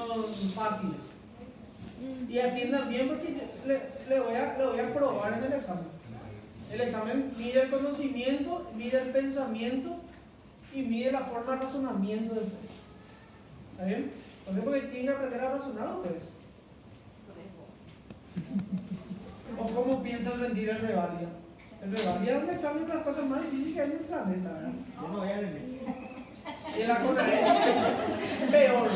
son fáciles. Y atiendan bien porque le voy a probar en el examen. El examen mide el conocimiento, mide el pensamiento y mide la forma de razonamiento del texto. ¿Está bien? ¿Por qué? Porque tienen que aprender a razonar ustedes. ¿O cómo piensan rendir el revalida? El revalida es un examen de las cosas más difíciles que hay en el planeta, ¿verdad? Yo no voy a rendir. Y en la CONARENSE, peor.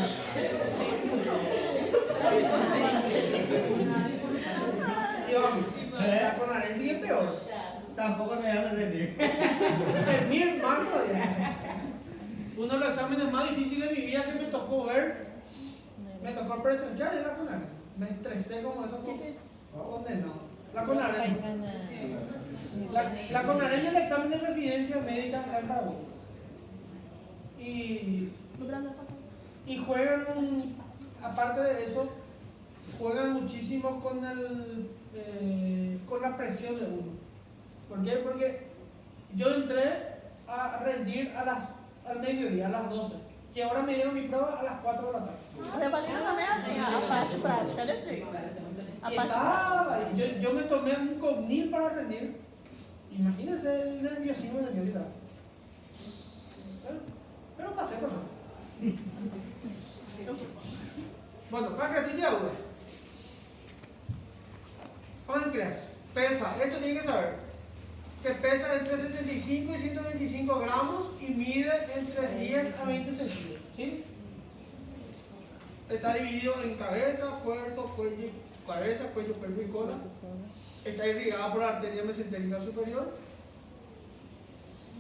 Y vamos, la CONARENSE es peor. Tampoco me vas a rendir. El MIR más todavía. Uno de los exámenes más difíciles de mi vida que me tocó ver, me tocó presenciar es la CONARENSE. Me estresé como esos condenados. La CONARENSE. La CONARENSE es el examen de residencia médica acá en Paraguay. Y juegan, aparte de eso, juegan muchísimo con la presión de uno. ¿Por qué? Porque yo entré a rendir al mediodía, a las 12, que ahora me dieron mi prueba a las 4 de la tarde. Revalida também é assim, a parte prática é desse jeito. A Y parte estaba ahí. Yo me tomé un Cognill para rendir. Imagínense el nerviosismo de nerviosidad. Pero pasé por eso. Bueno, pancreatitis aguda. Páncreas, pesa, esto tiene que saber, que pesa entre 75 y 125 gramos y mide entre 10 a 20 centímetros, ¿sí? Está dividido en cabeza, cuerpo, cuello, cuerpo y cola. Está irrigada por la arteria mesentérica superior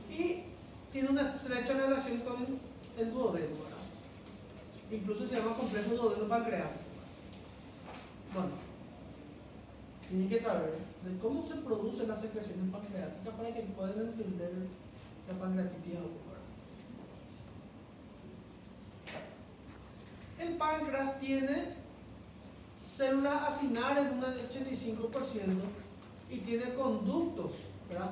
y tiene una estrecha relación con el duodeno, ¿verdad? Incluso se llama complejo duodeno pancreático. Bueno, tienen que saber de cómo se producen las secreciones pancreáticas para que puedan entender la pancreatitis aguda. El páncreas tiene células acinares en un 85% y tiene conductos, ¿verdad?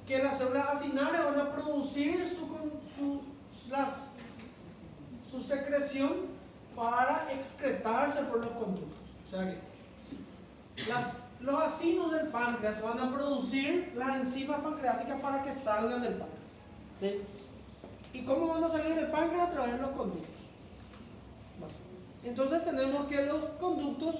Que las células acinares van a producir su secreción para excretarse por los conductos. O sea que los acinos del páncreas van a producir las enzimas pancreáticas para que salgan del páncreas. ¿Sí? ¿Y cómo van a salir del páncreas? A través de los conductos. Bueno, entonces tenemos que los conductos,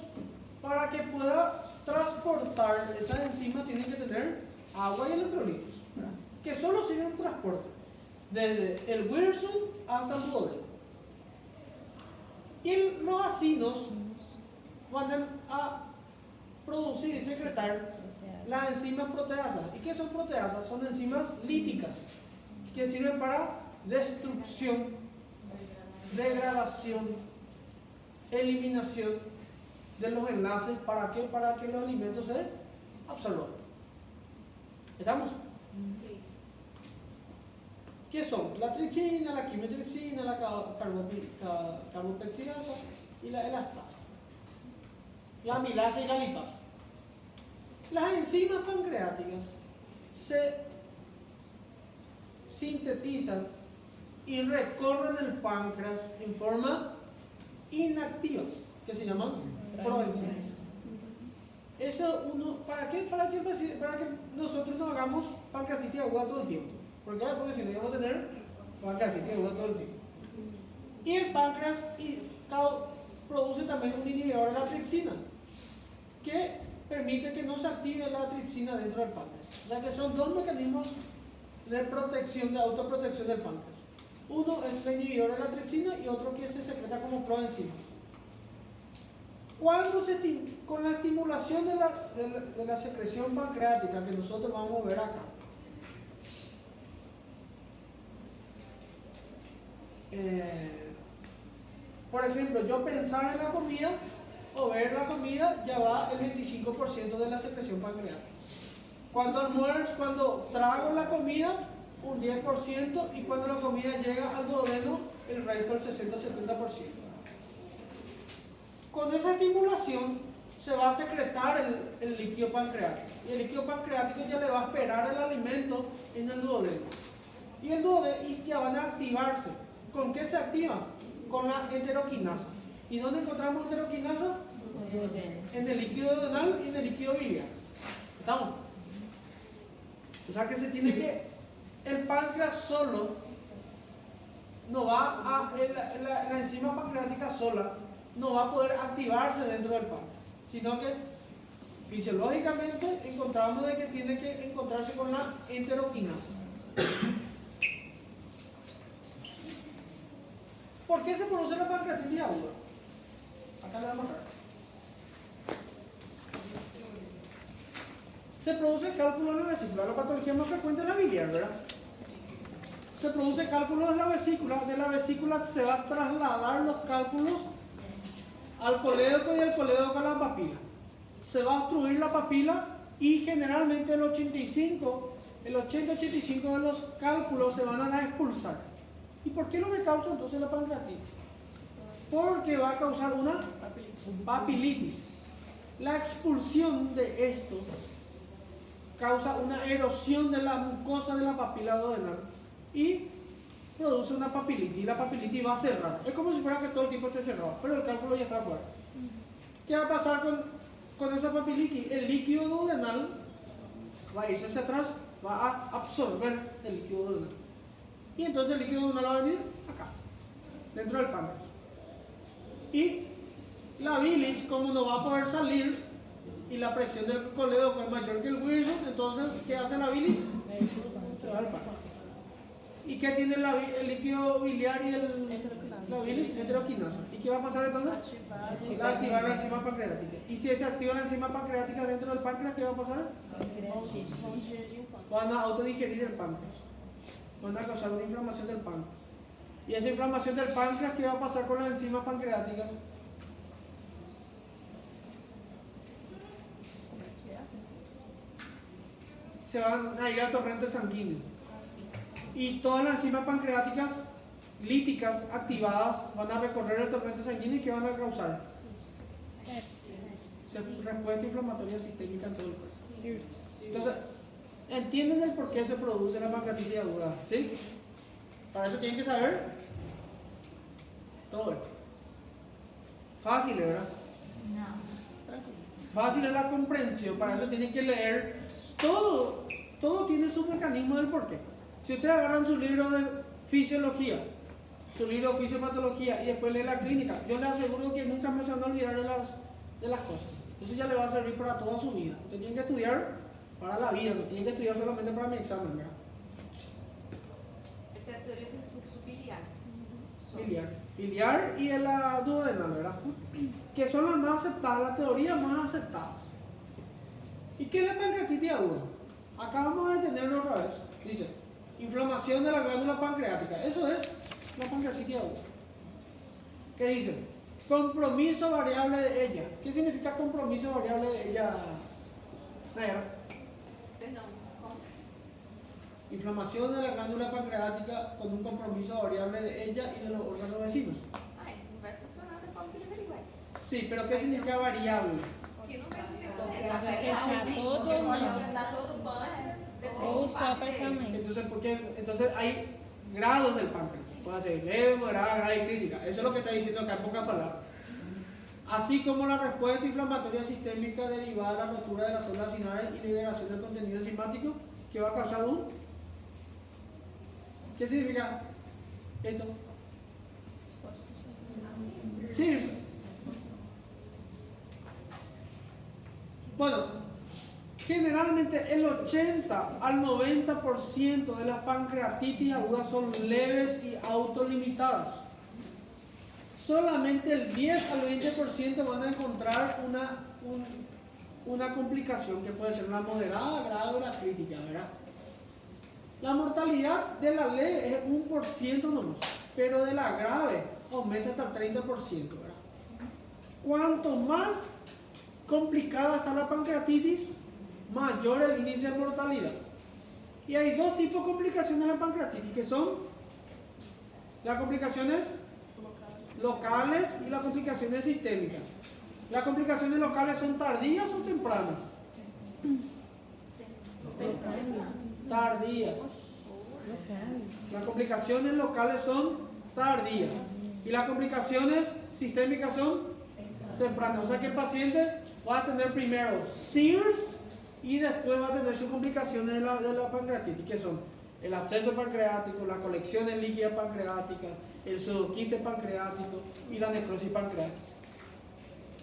para que pueda transportar esas enzimas, tienen que tener agua y electrolitos, ¿verdad? Que solo sirven de transporte, desde el Wilson hasta el duodeno. Y los acinos van a producir y secretar las enzimas proteasas. ¿Y qué son proteasas? Son enzimas líticas que sirven para destrucción, degradación, eliminación de los enlaces. ¿Para qué? Para que los alimentos se absorban. ¿Estamos? Sí. ¿Qué son? La tripsina, la quimiotripsina, la carbopexilasa y la elastasa. La amilasa y la lipasa. Las enzimas pancreáticas se sintetizan y recorren el páncreas en forma inactivas, que se llaman proenzimas. Eso uno, ¿para qué? Para que nosotros no hagamos pancreatitis aguda todo el tiempo. ¿Por qué? Porque si no íbamos a tener pancreatitis aguda todo el tiempo. Y el páncreas produce también un inhibidor de la tripsina, que permite que no se active la tripsina dentro del páncreas. O sea que son dos mecanismos de protección, de autoprotección del páncreas. Uno es el inhibidor de la tripsina y otro que se secreta como proenzima. Con la estimulación de la secreción pancreática que nosotros vamos a ver acá, por ejemplo, yo pensar en la comida o ver la comida, ya va el 25% de la secreción pancreática. Cuando almuerzo, cuando trago la comida, un 10%, y cuando la comida llega al duodeno, el resto del 60-70%. Con esa estimulación se va a secretar el líquido pancreático, y el líquido pancreático ya le va a esperar el alimento en el duodeno, y ya van a activarse. ¿Con qué se activa? con la enteroquinasa. ¿Y dónde encontramos enteroquinasa? En el líquido duodenal y en el líquido biliar. ¿Estamos? O sea que se tiene que, el páncreas solo no va a, la enzima pancreática sola no va a poder activarse dentro del páncreas, sino que fisiológicamente encontramos de que tiene que encontrarse con la enteroquinasa. ¿Por qué se produce la pancreatitis aguda? Acá le vamos a mostrar. Se produce cálculo en la vesícula, la patología más frecuente es la biliar, ¿verdad? Se produce cálculo en la vesícula, de la vesícula se va a trasladar los cálculos al colédoco y del colédoco a la papila. Se va a obstruir la papila y generalmente el 80-85 de los cálculos se van a expulsar. ¿Y por qué es lo que causa entonces la pancreatitis? Porque va a causar una papilitis. La expulsión de esto causa una erosión de la mucosa de la papila duodenal y produce una papilitis. Y la papilitis va a cerrar. Es como si fuera que todo el tiempo esté cerrado, pero el cálculo ya está afuera. ¿Qué va a pasar con esa papilitis? El líquido duodenal va a irse hacia atrás, va a absorber el líquido duodenal. Y entonces el líquido duodenal va a venir acá, dentro del páncreas. Y la bilis, como no va a poder salir y la presión del colédoco es mayor que el Wilson, entonces, ¿qué hace la bilis? Se va al páncreas. ¿Y qué tiene el líquido biliar y la bilis? Enteroquinasa. ¿Y qué va a pasar entonces? Va a activar la enzima pancreática. ¿Y si se activa la enzima pancreática dentro del páncreas, qué va a pasar? Van a autodigerir el páncreas. Van a causar una inflamación del páncreas. Y esa inflamación del páncreas, ¿qué va a pasar con las enzimas pancreáticas? Se van a ir al torrente sanguíneo. Y todas las enzimas pancreáticas líticas activadas van a recorrer el torrente sanguíneo y ¿qué van a causar? Respuesta inflamatoria sistémica en todo el cuerpo. Entonces, ¿entienden el por qué se produce la pancreatitis aguda? ¿Sí? Para eso tienen que saber todo esto. Fácil, ¿verdad? Fácil es la comprensión, para eso tienen que leer todo tiene su mecanismo del porqué. Si ustedes agarran su libro de fisiología, su libro de fisiopatología y después leen la clínica, yo les aseguro que nunca me se van a olvidar de las cosas. Eso ya le va a servir para toda su vida. Ustedes tienen que estudiar para la vida, no tienen que estudiar solamente para mi examen, ¿verdad? Esa es la teoría del flujo biliar. Biliar y el duodenal, ¿verdad? Que son las más aceptadas, las teorías más aceptadas. ¿Y qué es la pancreatitis aguda? Acá vamos a detenerlo otra vez. Dice, inflamación de la glándula pancreática. Eso es la pancreatitis aguda. ¿Qué dice? Compromiso variable de ella. ¿Qué significa compromiso variable de ella, Nayara? Perdón, ¿cómo? Inflamación de la glándula pancreática con un compromiso variable de ella y de los órganos vecinos. Ay, não vai funcionar da forma que deveria, ué. Sí, pero ¿qué significa variable? Que não vai ser Porque vai fechar todo ou só parcialmente. Entonces hay grados del páncreas. Puede ser leve, moderada, grave y crítica. Eso es lo que está diciendo acá en pocas palabras. Así como la respuesta inflamatoria sistémica derivada de la rotura de las células sinares y liberación del contenido enzimático que va a causar un... ¿Qué significa esto? Sí. Bueno, generalmente el 80 al 90% de las pancreatitis agudas son leves y autolimitadas. Solamente el 10 al 20% van a encontrar una complicación que puede ser una moderada, grave o la crítica, ¿verdad? La mortalidad de la leve es 1% nomás, pero de la grave aumenta hasta el 30%, ¿verdad? Cuanto más complicada está la pancreatitis, mayor el índice de mortalidad. Y hay dos tipos de complicaciones de la pancreatitis, que son las complicaciones locales y las complicaciones sistémicas. Las complicaciones locales son tardías o tempranas. Tardías. Las complicaciones locales son tardías. Y las complicaciones sistémicas son tempranas. O sea que el paciente va a tener primero SIRS y después va a tener sus complicaciones de la pancreatitis, que son el absceso pancreático, la colección de líquida pancreática, el pseudoquiste pancreático y la necrosis pancreática.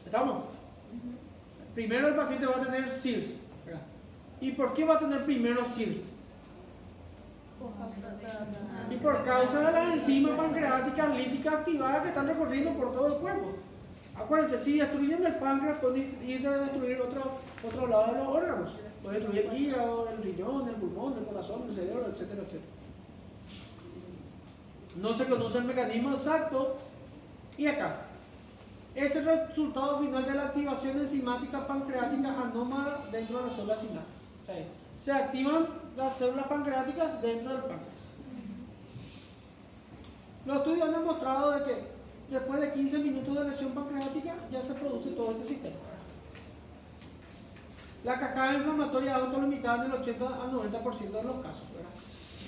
¿Estamos? Primero el paciente va a tener SIRS. ¿Verdad? ¿Y por qué va a tener primero SIRS? Y por causa de las enzimas pancreáticas líticas activadas que están recorriendo por todo el cuerpo. Acuérdense, si destruyen el páncreas, pueden ir a destruir otro lado de los órganos. Puede destruir el hígado, el riñón, el pulmón, el corazón, el cerebro, etcétera, etcétera. No se conoce el mecanismo exacto. Y acá, es el resultado final de la activación enzimática pancreática anómala dentro de las células sinapsis. O sea, se activan las células pancreáticas dentro del páncreas. Los estudios han demostrado de que después de 15 minutos de lesión pancreática ya se produce todo este sistema. La cascada inflamatoria es autolimitada en el 80 al 90% de los casos, ¿verdad?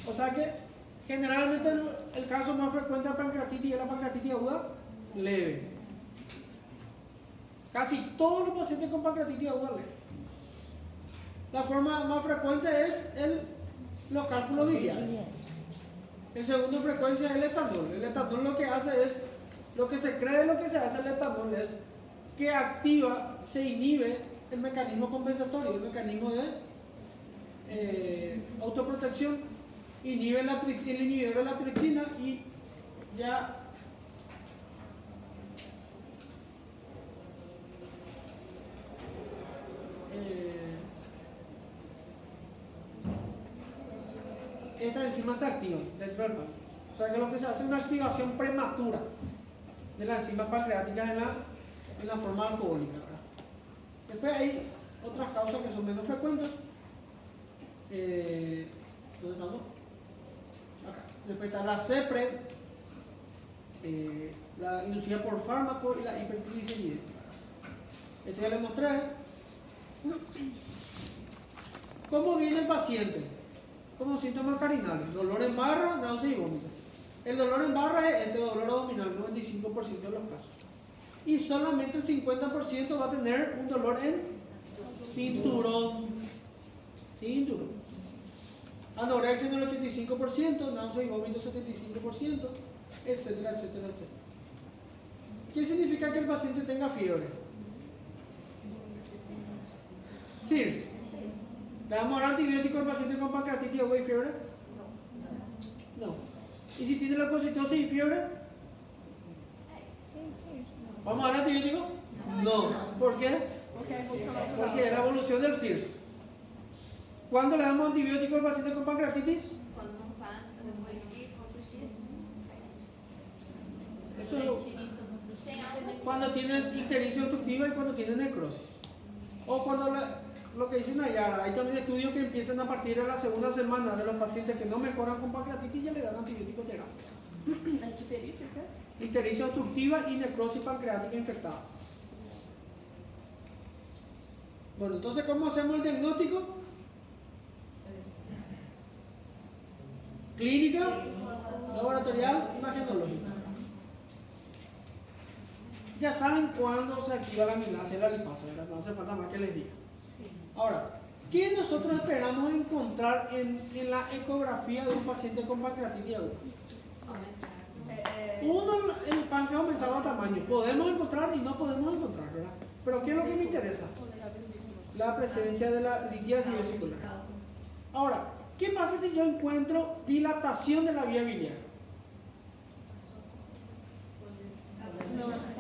O sea que generalmente el caso más frecuente de pancreatitis es la pancreatitis aguda leve. Casi todos los pacientes con pancreatitis aguda leve. La forma más frecuente es los cálculos biliares. El segundo en frecuencia es el etanol. El etanol lo que hace es, lo que se cree, lo que se hace el etanol es que activa, se inhibe el mecanismo compensatorio, el mecanismo de autoprotección, inhibe el inhibidor de la tripsina y ya esta enzima se activa dentro del páncreas. O sea que lo que se hace es una activación prematura de las enzimas pancreáticas en la forma alcohólica, ¿verdad? Después hay otras causas que son menos frecuentes. ¿Dónde estamos? Acá. Después está la CEPRE, la inducida por fármaco y la hipertrigliceridemia. Esto ya les mostré. ¿Cómo viene el paciente? Como síntomas carinales, dolor en barra, náusea y vómito. El dolor en barra es este dolor abdominal, el 95% de los casos. Y solamente el 50% va a tener un dolor en cinturón. Cinturón. Anorexia en el 85%, náusea y vómito 75%, etcétera, etcétera, etcétera. ¿Qué significa que el paciente tenga fiebre? SIRS. ¿Le damos ahora antibiótico al paciente con pancreatitis aguda y fiebre? No. ¿Y si tiene leucocitosis y fiebre? ¿Vamos a dar antibiótico? No. ¿Por qué? Porque es la evolución del SIRS. ¿Cuándo le damos antibiótico al paciente con pancreatitis? Quando não passa, depois de quantos dias? 7. Eso Tem algo assim. cuando tiene ictericia obstructiva y cuando tiene necrosis. O cuando lo que dice Nayara, hay también estudios que empiezan a partir de la segunda semana de los pacientes que no mejoran con pancreatitis y ya le dan antibiótico terápico. Ictericia obstructiva y necrosis pancreática infectada. Bueno, entonces, ¿cómo hacemos el diagnóstico? Clínica, laboratorial, imagenológica. Ya saben cuándo se activa la amilasa y la lipasa, ¿verdad? No hace falta más que les diga. Ahora, ¿qué nosotros esperamos encontrar en la ecografía de un paciente con pancreatitis aguda? Uno, el páncreas aumentado de tamaño. Podemos encontrar y no podemos encontrar, ¿verdad? Pero ¿qué es lo que me interesa? La presencia de la litíasis vesicular. Ahora, ¿qué pasa si yo encuentro dilatación de la vía biliar?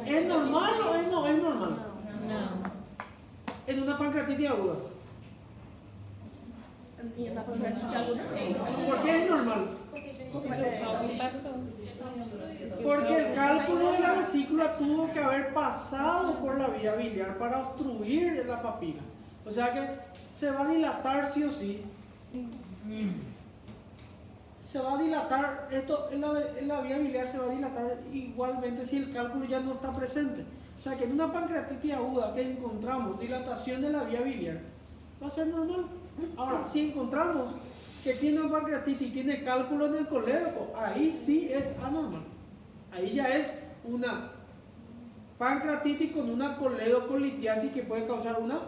¿Es normal o no es normal? No. En una pancreatitis aguda. Y en la pancreatitis aguda, sí. ¿Por qué es normal? Porque el cálculo de la vesícula tuvo que haber pasado por la vía biliar para obstruir la papila. O sea que se va a dilatar sí o sí. Se va a dilatar, esto en la vía biliar se va a dilatar igualmente si el cálculo ya no está presente. O sea que en una pancreatitis aguda que encontramos dilatación de la vía biliar, va a ser normal. Ahora, si encontramos que tiene pancreatitis y tiene cálculo en el colédoco, ahí sí es anormal. Ahí ya es una pancreatitis con una coledocolitiasis que puede causar una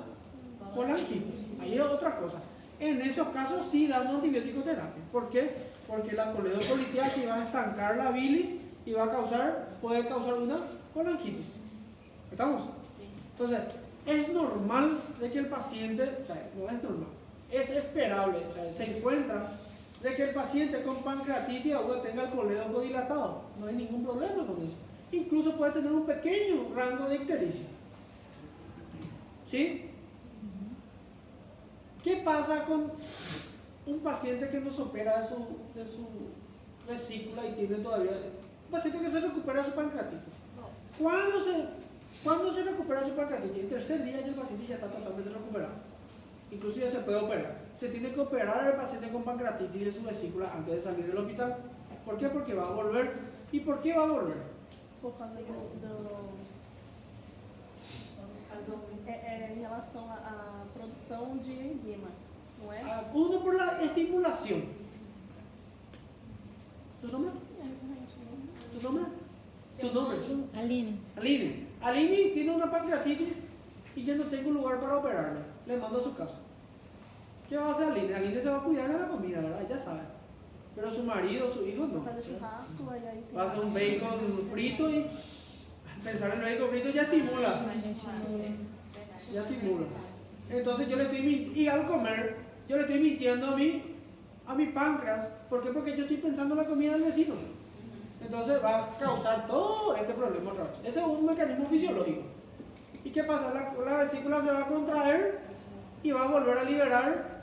colangitis. Ahí es otra cosa. En esos casos sí damos antibiótico terapia. ¿Por qué? Porque la coledocolitiasis va a estancar la bilis y puede causar una colangitis. ¿Estamos? Sí. Entonces, es normal de que el paciente, o sea, no es normal, es esperable, o sea, se encuentra de que el paciente con pancreatitis aguda tenga el colédoco dilatado. No hay ningún problema con eso. Incluso puede tener un pequeño rango de ictericia. ¿Sí? ¿Qué pasa con un paciente que no se opera de su vesícula y tiene todavía... Un paciente que se recupera de su pancreatitis. ¿Cuándo se recupera su pancreatitis? El tercer día ya el paciente ya está totalmente recuperado. Incluso ya se puede operar. Se tiene que operar al paciente con pancreatitis de su vesícula antes de salir del hospital. ¿Por qué? Porque va a volver. ¿Y por qué va a volver? Por causa em relação à produção de enzimas, não é? Uno por la estimulación. ¿Tu nombre? ¿Tu nombre? ¿Tu nombre? Aline. Aline. Aline tiene una pancreatitis y ya no tengo lugar para operarle. Le mando a su casa. ¿Qué va a hacer Aline? Aline se va a cuidar de la comida, ¿verdad? Ya sabe. Pero su marido, su hijo no. Fazer churrasco, aí tem... Va a hacer un bacon frito y pensar en el bacon frito ya estimula. Ya estimula. Entonces yo le estoy mintiendo, y al comer, yo le estoy mintiendo a mi páncreas. ¿Por qué? Porque yo estoy pensando en la comida del vecino. Entonces va a causar todo este problema otra vez. Este es un mecanismo fisiológico. ¿Y qué pasa? La vesícula se va a contraer y va a volver a liberar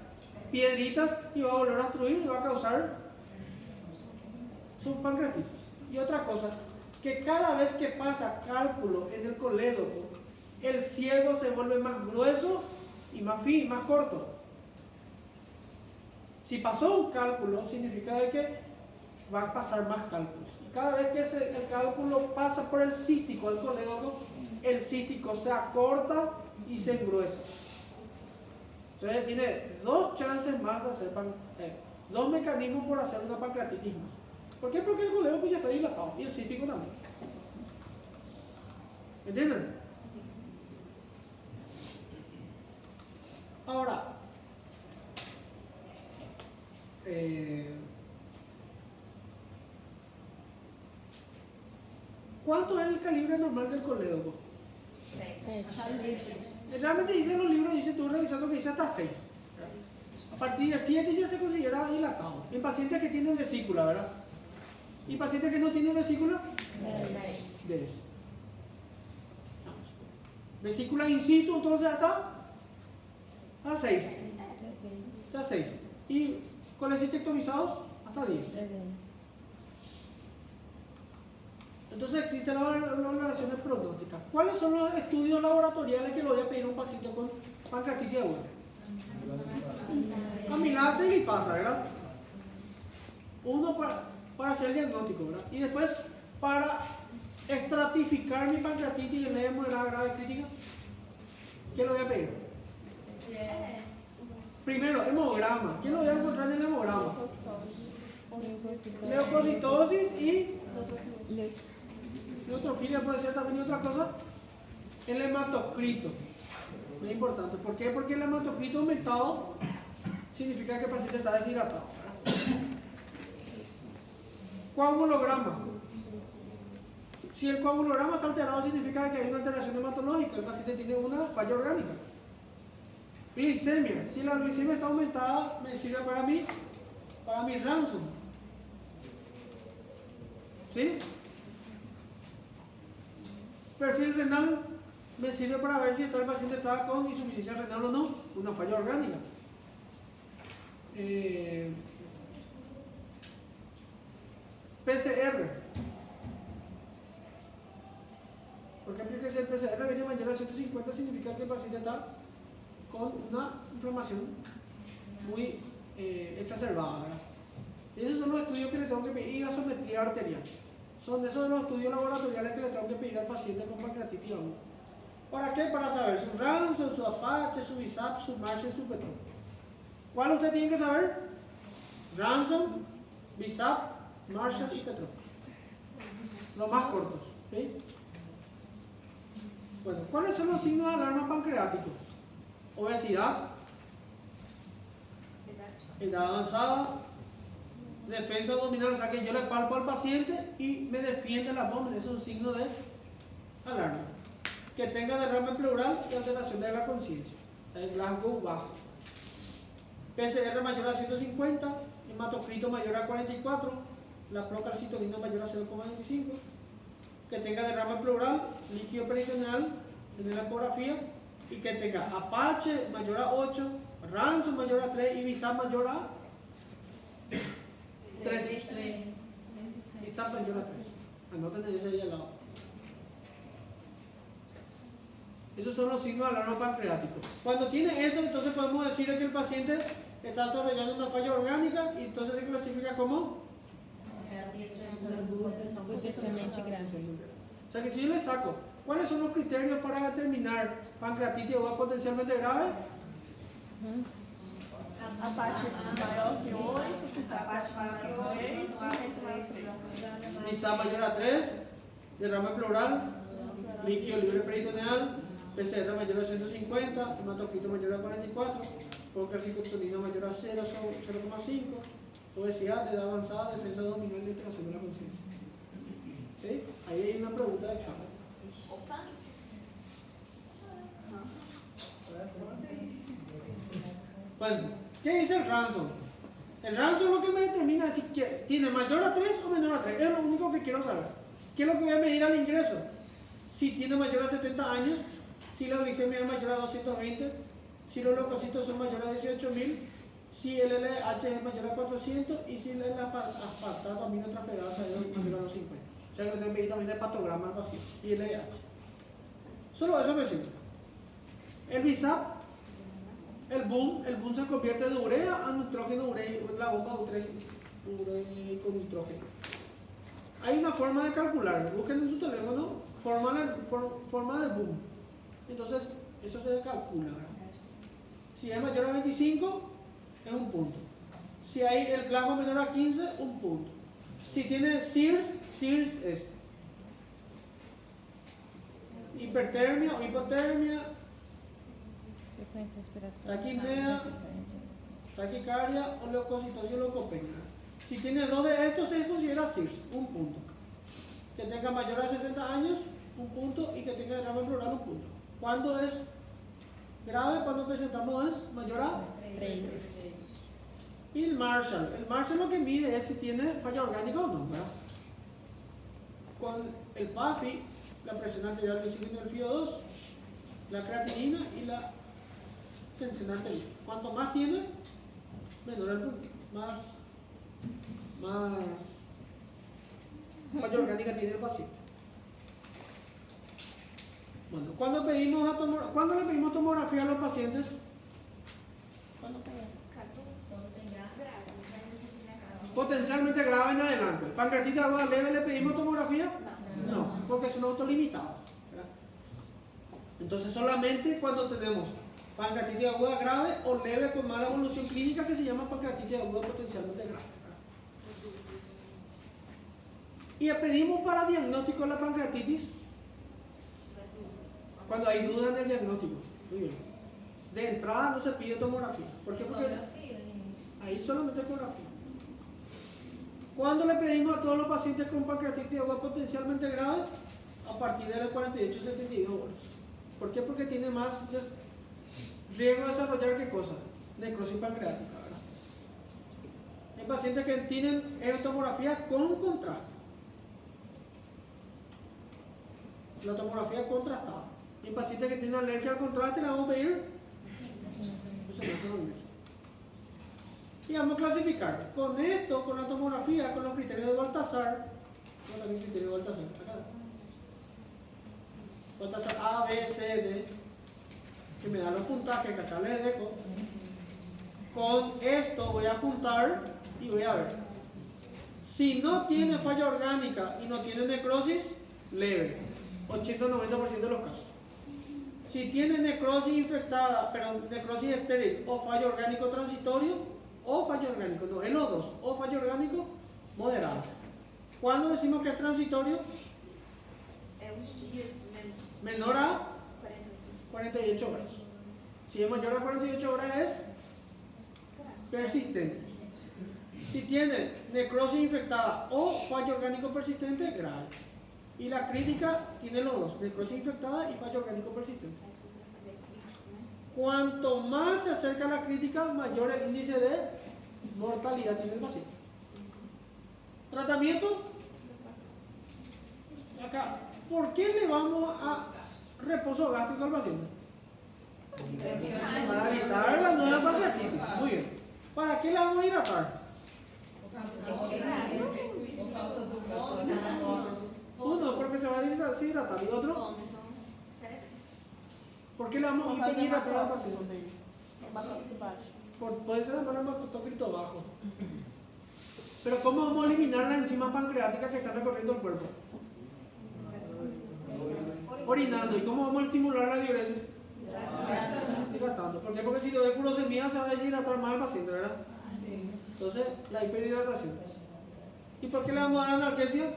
piedritas y va a volver a obstruir y va a causar su pancreatitis. Y otra cosa, que cada vez que pasa cálculo en el colédoco, el ciego se vuelve más grueso y más corto. Si pasó un cálculo, significa de que va a pasar más cálculos. Y cada vez que el cálculo pasa por el cístico, el colédoco, el cístico se acorta y se engruesa. Entonces tiene dos chances más de hacer dos mecanismos por hacer una pancreatitis más. ¿Por qué? Porque el colédoco ya está dilatado y el cístico también. ¿Entienden? Ahora, ¿cuánto es el calibre normal del colédoco? 6. Realmente dicen los libros, dice tú revisando que dice hasta 6. A partir de 7 ya se considera dilatado. En pacientes que tienen vesícula, ¿verdad? ¿Y pacientes que no tienen vesícula? 10. Vesícula in situ, entonces hasta a 6. Hasta 6. Y colecistectomizados hasta 10. Entonces existen las valoraciones prognósticas. ¿Cuáles son los estudios laboratoriales que le voy a pedir a un paciente con pancreatitis aguda? Amilasa y lipasa, ¿verdad? Uno para hacer el diagnóstico, ¿verdad? Y después para estratificar mi pancreatitis en leve, moderada, grave, crítica. ¿Qué le voy a pedir? Primero, hemograma. ¿Qué lo voy a encontrar en el hemograma? Leucocitosis y neutrofilia, puede ser también otra cosa. El hematocrito. Muy importante. ¿Por qué? Porque el hematocrito aumentado significa que el paciente está deshidratado. Coagulograma. Si el coagulograma está alterado, significa que hay una alteración hematológica. El paciente tiene una falla orgánica. Glicemia. Si la glicemia está aumentada, me sirve para mi ransom. ¿Sí? Perfil renal me sirve para ver si el paciente está con insuficiencia renal o no, una falla orgánica. PCR. ¿Por qué? Porque si el PCR viene mayor a 150 significa que el paciente está con una inflamación muy exacerbada, ¿verdad? Y esos son los estudios que le tengo que pedir. Y gasometría arterial. Son esos los estudios laboratoriales que le tengo que pedir al paciente con pancreatitis aguda. ¿Para qué? Para saber su Ransom, su Apache, su BISAP, su Marshall, su Petron. ¿Cuál usted tiene que saber? Ransom, BISAP, Marshall y Petron. los más cortos. ¿Sí? Bueno, ¿cuáles son los signos de alarma pancreático? Obesidad, edad avanzada, defensa abdominal, o sea que yo le palpo al paciente y me defiende el abdomen, eso es un signo de alarma. Que tenga derrame pleural y alteración de la conciencia, el Glasgow bajo. PCR mayor a 150, hematocrito mayor a 44, la procalcitonina mayor a 0,25, que tenga derrame pleural, líquido peritoneal en la ecografía y que tenga Apache mayor a 8, Ransom mayor a 3 y Visap mayor a 3. Visap mayor a 3. Anoten eso ahí al lado. Esos son los signos de alarma pancreático. Cuando tiene esto, entonces podemos decir que el paciente está desarrollando una falla orgánica y entonces se clasifica como. O sea que si yo le saco, ¿cuáles son los criterios para determinar pancreatitis aguda potencialmente grave? Apache maior que 8, Apache maior que 2, Visap mayor a 3, derrame pleural, líquido libre peritoneal, PCR mayor a 150, hematocrito mayor a 44, procalcitonina mayor a 0,5, obesidad de edad avanzada, defensa abdominal y alteración de la conciencia. ¿Sí? Ahí hay una pregunta de examen. Opa. Bueno, ¿qué dice el Ransom? El Ransom lo que me determina es si tiene mayor a 3 o menor a 3. Es lo único que quiero saber. ¿Qué es lo que voy a medir al ingreso? Si tiene mayor a 70 años, si la glicemia es mayor a 220, si los leucocitos son mayores a 18.000, si el LH es mayor a 400 y si el aspartato aminotransferasa es mayor a 250. O sea que tengo que medir también el patograma al paciente y el LH. Solo eso me sirve. El Visap, el boom se convierte de urea a nitrógeno ureico, la bomba ureico nitrógeno. Hay una forma de calcular, busquen en su teléfono forma del boom. Entonces, eso se calcula. Si es mayor a 25, es un punto. Si hay el plasma menor a 15, un punto. Si tiene SIRS es hipertermia o hipotermia, taquipnea, taquicardia o leucocitosis o leucopenia. Si tiene dos de estos, se considera SIRS, un punto. Que tenga mayor a 60 años, un punto, y que tenga derrame pleural, un punto. ¿Cuándo es grave? Cuando presentamos es mayor a 3. Y el Marshall lo que mide es si tiene falla orgánica o no, ¿verdad? Con el PAFI, la presión arterial del signo del FIO2, la creatinina y la tensión arterial. Cuanto más tiene, menor el punto, más falla orgánica tiene el paciente. Bueno, ¿cuándo le pedimos tomografía a los pacientes? Caso grave. Potencialmente grave en adelante. ¿Pancreatitis aguda leve le pedimos tomografía? No. No, porque son autolimitados. ¿Verdad? Entonces solamente cuando tenemos pancreatitis aguda grave o leve con mala evolución clínica, que se llama pancreatitis aguda potencialmente grave. ¿Verdad? Y le pedimos para diagnóstico de la pancreatitis cuando hay duda en el diagnóstico. Muy bien. De entrada no se pide tomografía. ¿Por qué? Porque ahí solamente ecografía. ¿Cuándo le pedimos a todos los pacientes con pancreatitis aguda potencialmente grave? A partir de las 48-72 horas. ¿Por qué? Porque tiene más riesgo de desarrollar ¿qué cosa? Necrosis pancreática, ¿verdad? Hay pacientes que tienen tomografía con contraste. La tomografía contrastada. Hay pacientes que tienen alergia al contraste, la vamos a pedir. Y vamos a clasificar con esto, con la tomografía, con los criterios de Baltasar. ¿Cuál es el criterio de Baltasar? Acá. Baltasar A, B, C, D, que me da los puntajes que acá les dejo. Con esto voy a juntar y voy a ver. Si no tiene falla orgánica y no tiene necrosis, leve. 80-90% de los casos. Si tiene necrosis infectada, pero necrosis estéril o fallo orgánico transitorio, o fallo orgánico, no, en los dos, o fallo orgánico moderado. ¿Cuándo decimos que es transitorio? Os dias Menor a 48. 48 horas. Si es mayor a 48 horas es persistente. Si tiene necrosis infectada o fallo orgánico persistente, grave. Y la crítica tiene los dos, necrosis infectada y fallo orgánico persistente. Acho que eu quero saber crítico, né? Cuanto más se acerca a la crítica, mayor el índice de mortalidad tiene el paciente. Tratamiento, acá, ¿por qué le vamos a reposo gástrico al paciente? Para evitar la nueva pancreatitis. Muy bien. ¿Para qué la vamos a hidratar? Por causa do vômito. Uno, porque se va a deshidratar. Y otro, Bom, então, febre. ¿por qué le vamos a Por fazer hidratar al macrófilo paciente? dele. Macrófilo de baixo. Puede ser la hematócrito bajo. Pero ¿cómo vamos a eliminar la enzima pancreática que está recorriendo el cuerpo? Orinando. ¿Y cómo vamos a estimular la diuresis? Hidratando. ¿Por qué? Porque si le doy furosemida se va a deshidratar más al paciente, ¿verdad? Entonces, la hiperhidratación. ¿Y por qué le vamos a dar analgesia?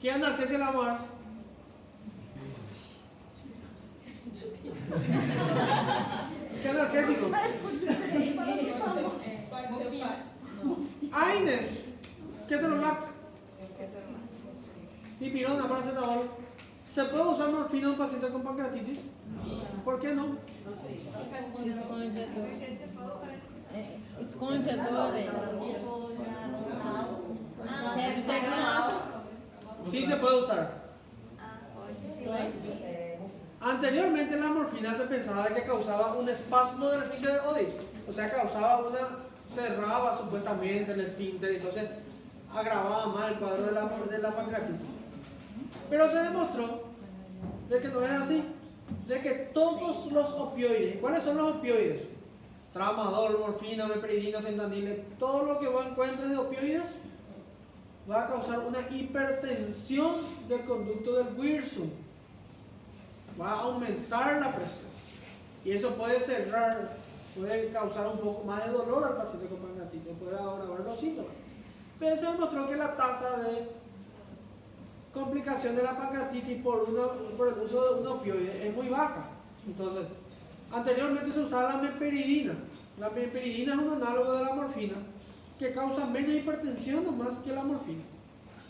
¿Qué analgesia le vamos a dar? ¿Qué analgésico? AINES. Ketorolac. Dipirona, paracetamol. ¿Se puede usar morfina en un paciente con pancreatitis? ¿Por qué no? Não sei. Esconde a dor. Você falou, parece que. Esconde a dor. Sí se puede usar. Ah, pode. Anteriormente la morfina se pensaba que causaba un espasmo del esfínter de Oddi. O sea, causaba cerraba supuestamente el esfínter, entonces agravaba más el cuadro de la pancreatitis. Pero se demostró de que no es así, de que todos los opioides, ¿cuáles son los opioides? Tramadol, morfina, meperidina, fentanil, todo lo que vos encuentres de opioides va a causar una hipertensión del conducto del Wirsum, va a aumentar la presión y eso puede cerrar, puede causar un poco más de dolor al paciente con pancreatitis, puede agravar los síntomas. Pero se demostró que la tasa de complicación de la pancreatitis por el uso de un opioide es muy baja. Entonces, anteriormente se usaba la meperidina. La meperidina es un análogo de la morfina que causa menos hipertensión o más que la morfina.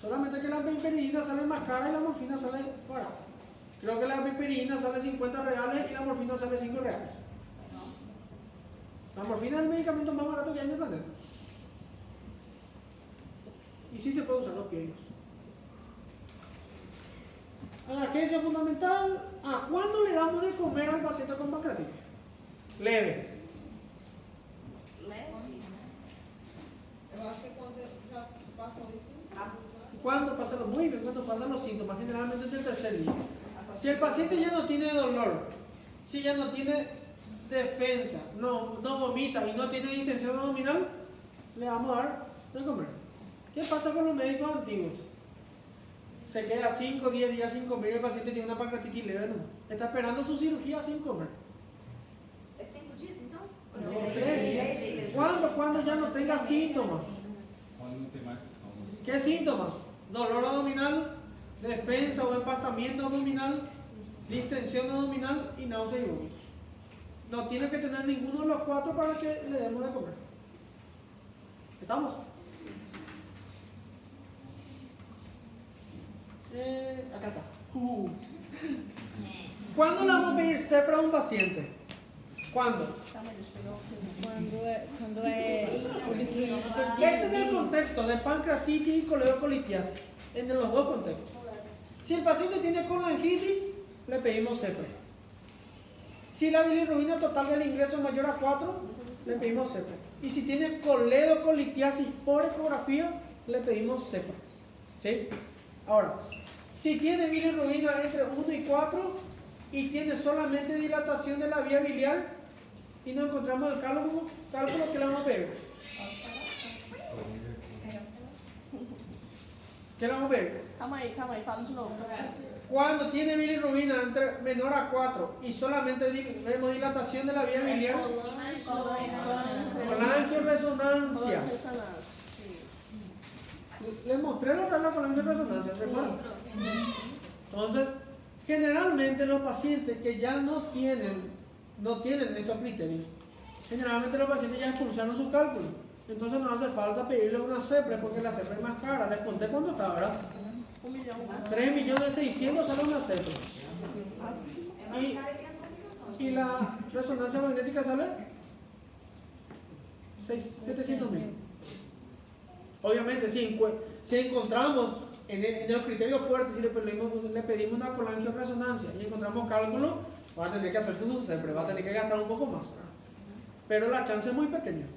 Solamente que la meperidina sale más cara y la morfina sale barata. Creo que la meperidina sale 50 reales y la morfina sale 5 reales. La morfina es el medicamento más barato que hay en el planeta. Y sí se puede usar los opioides. Analgesia fundamental. ¿Cuándo le damos de comer al paciente con pancreatitis? Leve. Leve. Eu acho que é quando já passam os sintomas. ¿Cuándo pasan muy bien? Cuando pasan los síntomas, generalmente desde el tercer día. Si el paciente ya no tiene dolor, si ya no tiene defensa, no vomita y no tiene distensión abdominal, le vamos a dar de comer. ¿Qué pasa con los médicos antiguos? Se queda 5 o 10 días sin comer y el paciente tiene una pancreatitis leve, no. Está esperando su cirugía sin comer. É 5 dias, então? No, 3 días. ¿Cuándo ya no tenga síntomas? ¿Qué síntomas? Dolor abdominal, defensa o empastamiento abdominal, distensión abdominal y náuseas y vómitos. No tiene que tener ninguno de los 4 para que le demos de comer. ¿Estamos? Acá está. ¿Cuándo le vamos a pedir CEPRA a un paciente? ¿Cuándo? Quando é obstruído por Este es el contexto de pancreatitis y coledocolitiasis, en los dos contextos. Si el paciente tiene colangitis, le pedimos CEPRA. Si la bilirrubina total del ingreso es mayor a 4, le pedimos CEPRA. Y si tiene coledocolitiasis por ecografía, le pedimos CEPRA. ¿Sí? Ahora, si tiene bilirrubina entre 1 y 4 y tiene solamente dilatación de la vía biliar y no encontramos el cálculo que le vamos a pedir. ¿Qué le vamos a pedir? Calma aí, fala de novo. Cuando tiene bilirrubina entre menor a 4 y solamente vemos dilatación de la vía biliar, colangioresonancia. les mostré lo que es la colangia de resonancia, ¿recuerdan? Entonces, generalmente los pacientes que ya no tienen estos criterios, generalmente los pacientes ya expulsaron su cálculo. Entonces no hace falta pedirle una CEPRE porque la CEPRE es más cara. Les conté cuánto está, ¿verdad? 3.600.000 sale una CEPRE. Y la resonancia magnética sale 700.000. Obviamente, si encontramos en el criterio fuerte, si le pedimos una colangia o resonancia y encontramos cálculo, va a tener que hacerse su CEPRE, va a tener que gastar un poco más, ¿verdad? Pero la chance es muy pequeña.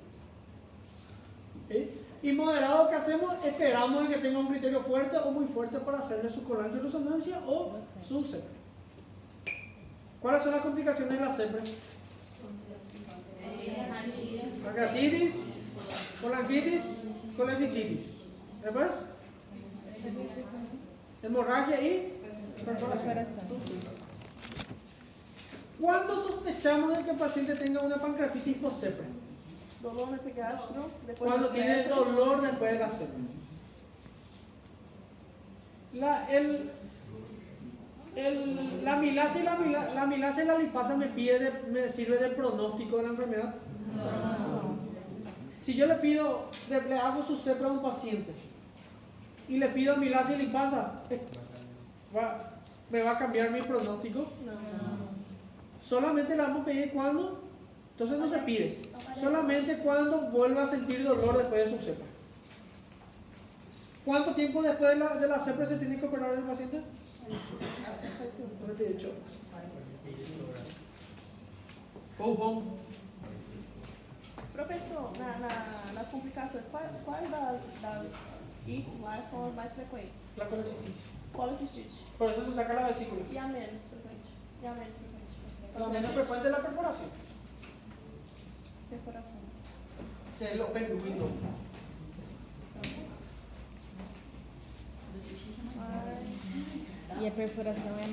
¿Sí? Y moderado, que hacemos, esperamos a que tenga un criterio fuerte o muy fuerte para hacerle su colangia o resonancia o su CEPRE. ¿Cuáles son las complicaciones de la CEPRE? Pancreatitis, colangitis, colecistitis. ¿Después? Hemorragia y perforación. ¿Cuándo sospechamos de que el paciente tenga una pancreatitis post-CEPRE? Dolor no epigastro, después Cuando de tiene CEPRE. dolor después de la CEPRE. La milasa y la lipasa me sirve de pronóstico de la enfermedad. Si yo le hago su CEPRE a un paciente y le pido milasa y lipasa, ¿me va a cambiar mi pronóstico? Solamente le vamos a pedir cuando, entonces no se pide, solamente cuando vuelva a sentir dolor después de su CEPRE. ¿Cuánto tiempo después de la CEPRE se tiene que operar el paciente? 48 horas. Go home. Professor, nas complicações, quais das ites lá são as mais frequentes? La colecitis. Colecistite. Por eso se saca la vesícula. E a menos frequente? E a menos frequente? La menos frecuente es la perforación, Perfuração. que es el open window. E a perfuração é